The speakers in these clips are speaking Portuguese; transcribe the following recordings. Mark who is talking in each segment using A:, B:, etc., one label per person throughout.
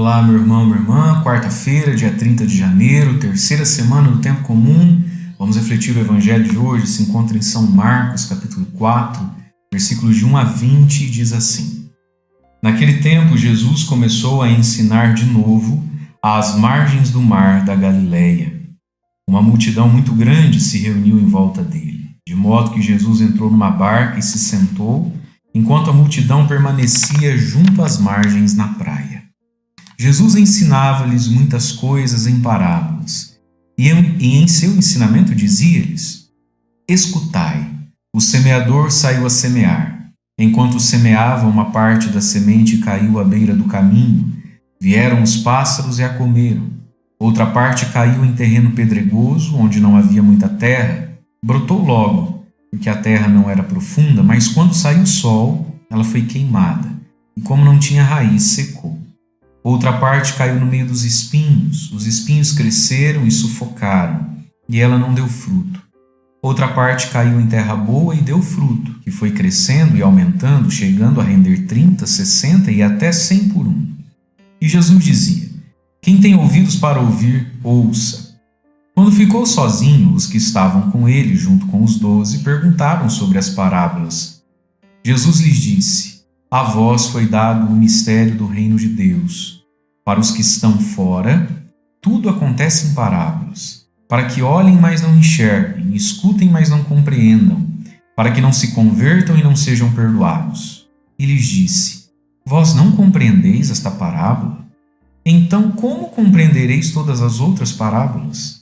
A: Olá, meu irmão, minha irmã. Quarta-feira, dia 30 de janeiro, terceira semana do tempo comum. Vamos refletir o evangelho de hoje. Se encontra em São Marcos, capítulo 4, versículos de 1 a 20, e diz assim: Naquele tempo, Jesus começou a ensinar de novo às margens do mar da Galileia. Uma multidão muito grande se reuniu em volta dele, de modo que Jesus entrou numa barca e se sentou, enquanto a multidão permanecia junto às margens na praia. Jesus ensinava-lhes muitas coisas em parábolas, e em seu ensinamento dizia-lhes: Escutai, o semeador saiu a semear. Enquanto semeava, uma parte da semente caiu à beira do caminho. Vieram os pássaros e a comeram. Outra parte caiu em terreno pedregoso, onde não havia muita terra. Brotou logo, porque a terra não era profunda, mas quando saiu o sol, ela foi queimada, e como não tinha raiz, secou. Outra parte caiu no meio dos espinhos. Os espinhos cresceram e sufocaram, e ela não deu fruto. Outra parte caiu em terra boa e deu fruto, que foi crescendo e aumentando, chegando a render 30, 60 e até 100 por um. E Jesus dizia: Quem tem ouvidos para ouvir, ouça. Quando ficou sozinho, os que estavam com ele, junto com os 12, perguntaram sobre as parábolas. Jesus lhes disse: A vós foi dado o mistério do reino de Deus. Para os que estão fora, tudo acontece em parábolas, para que olhem, mas não enxerguem, escutem, mas não compreendam, para que não se convertam e não sejam perdoados. E lhes disse: Vós não compreendeis esta parábola? Então como compreendereis todas as outras parábolas?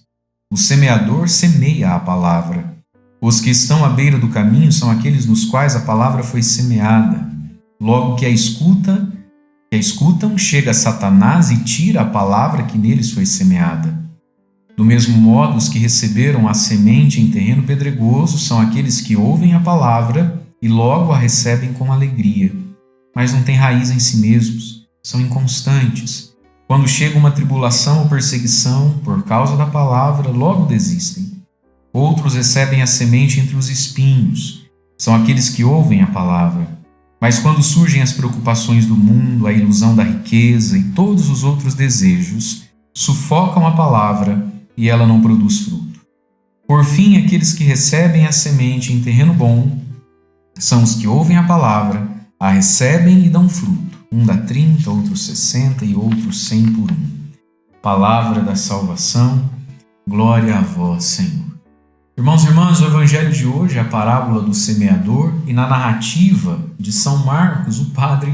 A: O semeador semeia a palavra. Os que estão à beira do caminho são aqueles nos quais a palavra foi semeada. Logo que a escutam, chega Satanás e tira a palavra que neles foi semeada. Do mesmo modo, os que receberam a semente em terreno pedregoso são aqueles que ouvem a palavra e logo a recebem com alegria, mas não têm raiz em si mesmos, são inconstantes. Quando chega uma tribulação ou perseguição por causa da palavra, logo desistem. Outros recebem a semente entre os espinhos, são aqueles que ouvem a palavra. Mas quando surgem as preocupações do mundo, a ilusão da riqueza e todos os outros desejos, sufocam a palavra e ela não produz fruto. Por fim, aqueles que recebem a semente em terreno bom são os que ouvem a palavra, a recebem e dão fruto. Um dá 30, outro 60 e outro 100 por um. Palavra da salvação, glória a vós, Senhor. Irmãos e irmãs, o evangelho de hoje é a parábola do semeador, e na narrativa de São Marcos, o padre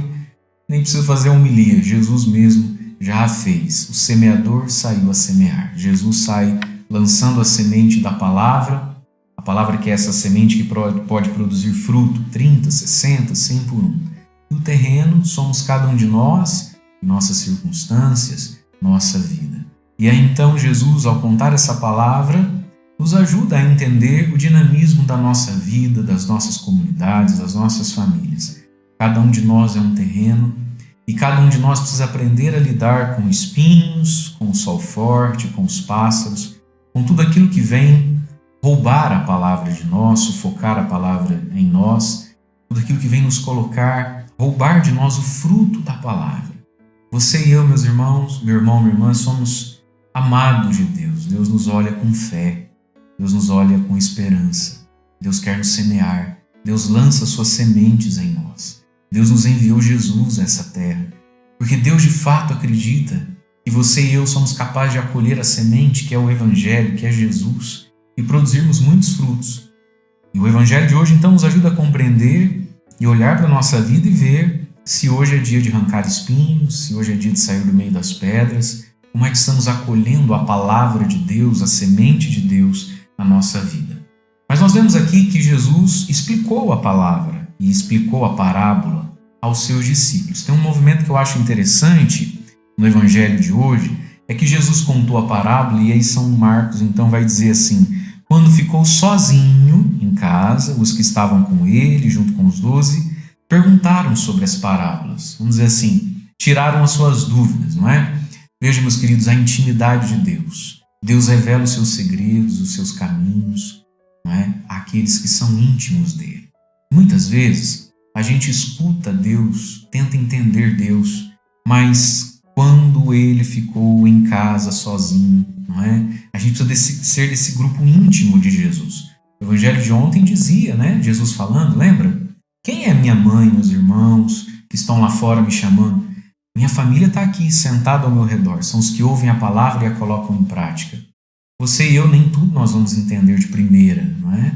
A: nem precisa fazer a homilia, Jesus mesmo já a fez. O semeador saiu a semear. Jesus sai lançando a semente da palavra, a palavra que é essa semente que pode produzir fruto, 30, 60, 100 por um. E o terreno somos cada um de nós, nossas circunstâncias, nossa vida. E aí então Jesus, ao contar essa palavra, nos ajuda a entender o dinamismo da nossa vida, das nossas comunidades, das nossas famílias. Cada um de nós é um terreno e cada um de nós precisa aprender a lidar com espinhos, com o sol forte, com os pássaros, com tudo aquilo que vem roubar a palavra de nós, sufocar a palavra em nós, tudo aquilo que vem nos colocar, roubar de nós o fruto da palavra. Você e eu, meus irmãos, meu irmão, minha irmã, somos amados de Deus. Deus nos olha com fé. Deus nos olha com esperança. Deus quer nos semear. Deus lança suas sementes em nós. Deus nos enviou Jesus a essa terra, porque Deus de fato acredita que você e eu somos capazes de acolher a semente que é o Evangelho, que é Jesus, e produzirmos muitos frutos. E o Evangelho de hoje então nos ajuda a compreender e olhar para a nossa vida e ver se hoje é dia de arrancar espinhos, se hoje é dia de sair do meio das pedras, como é que estamos acolhendo a palavra de Deus, a semente de Deus na nossa vida. Mas nós vemos aqui que Jesus explicou a palavra e explicou a parábola aos seus discípulos. Tem um movimento que eu acho interessante no evangelho de hoje, é que Jesus contou a parábola e aí São Marcos então vai dizer assim: quando ficou sozinho em casa, os que estavam com ele, junto com os 12, perguntaram sobre as parábolas. Vamos dizer assim, tiraram as suas dúvidas, não é? Vejam, meus queridos, a intimidade de Deus. Deus revela os seus segredos, os seus caminhos, não é? Àqueles que são íntimos dele. Muitas vezes a gente escuta Deus, tenta entender Deus, mas quando ele ficou em casa sozinho, não é? A gente precisa ser desse grupo íntimo de Jesus. O evangelho de ontem dizia, né? Jesus falando, lembra? Quem é minha mãe, meus irmãos, que estão lá fora me chamando? Minha família está aqui, sentada ao meu redor. São os que ouvem a palavra e a colocam em prática. Você e eu, nem tudo nós vamos entender de primeira, não é?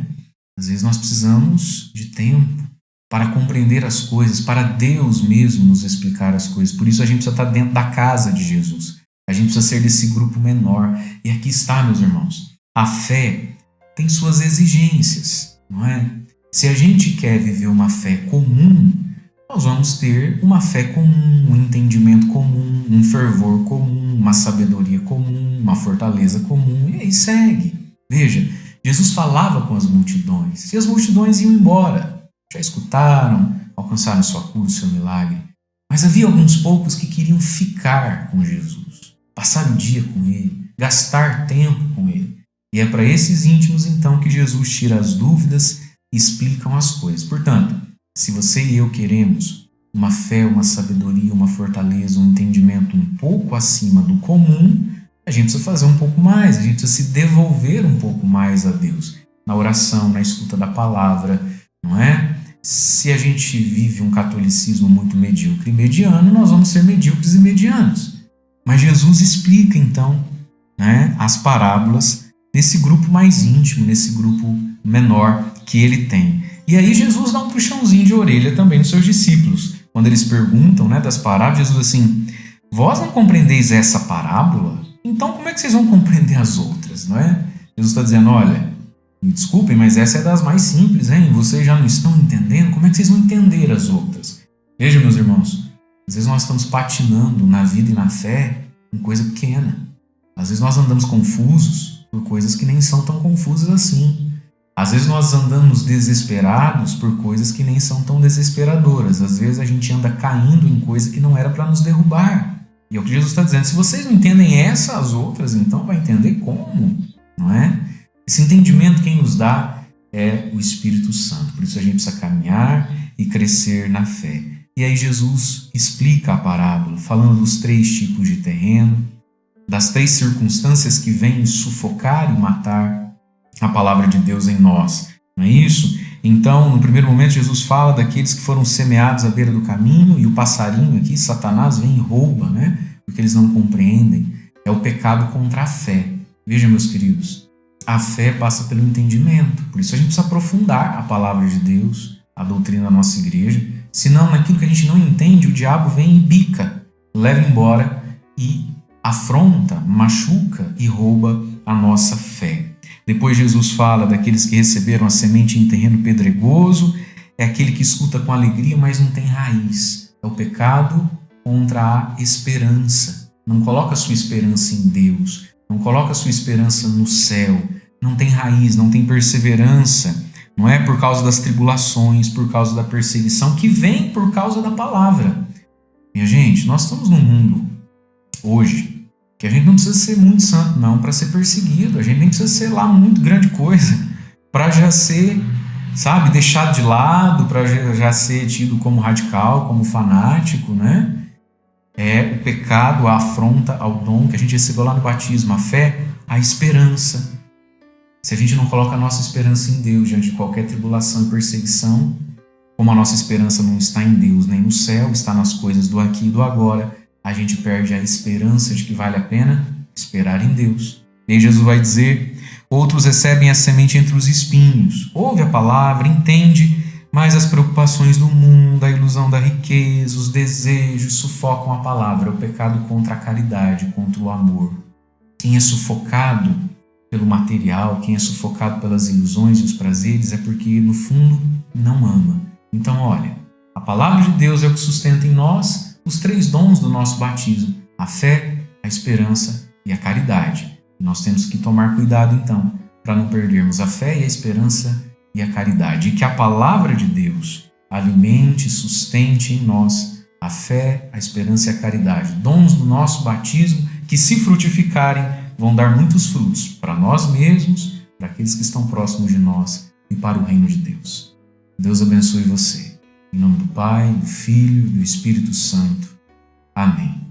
A: Às vezes nós precisamos de tempo para compreender as coisas, para Deus mesmo nos explicar as coisas. Por isso a gente precisa estar dentro da casa de Jesus. A gente precisa ser desse grupo menor. E aqui está, meus irmãos. A fé tem suas exigências, não é? Se a gente quer viver uma fé comum, nós vamos ter uma fé comum, um entendimento comum, um fervor comum, uma sabedoria comum, uma fortaleza comum, e aí segue. Veja, Jesus falava com as multidões, e as multidões iam embora. Já escutaram, alcançaram sua cura, o seu milagre. Mas havia alguns poucos que queriam ficar com Jesus, passar o dia com Ele, gastar tempo com Ele. E é para esses íntimos, então, que Jesus tira as dúvidas e explicam as coisas. Portanto, se você e eu queremos uma fé, uma sabedoria, uma fortaleza, um entendimento um pouco acima do comum, a gente precisa fazer um pouco mais, a gente precisa se devolver um pouco mais a Deus, na oração, na escuta da palavra, não é? Se a gente vive um catolicismo muito medíocre e mediano, nós vamos ser medíocres e medianos. Mas Jesus explica, então, né, as parábolas nesse grupo mais íntimo, nesse grupo menor que ele tem. E aí Jesus dá um puxãozinho de orelha também nos seus discípulos. Quando eles perguntam, né, das parábolas, Jesus diz assim, vós não compreendeis essa parábola? Então como é que vocês vão compreender as outras, não é? Jesus está dizendo, olha, me desculpem, mas essa é das mais simples, hein? Vocês já não estão entendendo? Como é que vocês vão entender as outras? Vejam, meus irmãos, às vezes nós estamos patinando na vida e na fé em coisa pequena. Às vezes nós andamos confusos por coisas que nem são tão confusas assim. Às vezes nós andamos desesperados por coisas que nem são tão desesperadoras. Às vezes a gente anda caindo em coisa que não era para nos derrubar. E é o que Jesus está dizendo. Se vocês não entendem essa, as outras, então vai entender como, não é? Esse entendimento quem nos dá é o Espírito Santo. Por isso a gente precisa caminhar e crescer na fé. E aí Jesus explica a parábola, falando dos 3 tipos de terreno, das 3 circunstâncias que vêm sufocar e matar a palavra de Deus em nós. Não é isso? Então, no primeiro momento, Jesus fala daqueles que foram semeados à beira do caminho, e o passarinho aqui, Satanás, vem e rouba, né? Porque eles não compreendem. É o pecado contra a fé. Veja, meus queridos, a fé passa pelo entendimento. Por isso a gente precisa aprofundar a palavra de Deus, a doutrina da nossa igreja. Senão, naquilo que a gente não entende, o diabo vem e bica, leva embora e afronta, machuca e rouba a nossa fé. Depois Jesus fala daqueles que receberam a semente em terreno pedregoso, é aquele que escuta com alegria, mas não tem raiz. É o pecado contra a esperança. Não coloca a sua esperança em Deus, não coloca a sua esperança no céu, não tem raiz, não tem perseverança, não é por causa das tribulações, por causa da perseguição, que vem por causa da palavra. Minha gente, nós estamos num mundo hoje que a gente não precisa ser muito santo não para ser perseguido, a gente nem precisa ser lá muito grande coisa para já ser, sabe, deixado de lado, para já ser tido como radical, como fanático, né? É o pecado, a afronta ao dom que a gente recebeu lá no batismo, a fé, a esperança. Se a gente não coloca a nossa esperança em Deus diante de qualquer tribulação e perseguição, como a nossa esperança não está em Deus nem no céu, está nas coisas do aqui e do agora, a gente perde a esperança de que vale a pena esperar em Deus. E aí Jesus vai dizer, outros recebem a semente entre os espinhos. Ouve a palavra, entende, mas as preocupações do mundo, a ilusão da riqueza, os desejos sufocam a palavra. É o pecado contra a caridade, contra o amor. Quem é sufocado pelo material, quem é sufocado pelas ilusões e os prazeres, é porque, no fundo, não ama. Então, olha, a palavra de Deus é o que sustenta em nós os 3 dons do nosso batismo, a fé, a esperança e a caridade. E nós temos que tomar cuidado, então, para não perdermos a fé e a esperança e a caridade. E que a palavra de Deus alimente e sustente em nós a fé, a esperança e a caridade. Dons do nosso batismo que, se frutificarem, vão dar muitos frutos para nós mesmos, para aqueles que estão próximos de nós e para o reino de Deus. Deus abençoe você. Em nome do Pai, do Filho e do Espírito Santo. Amém.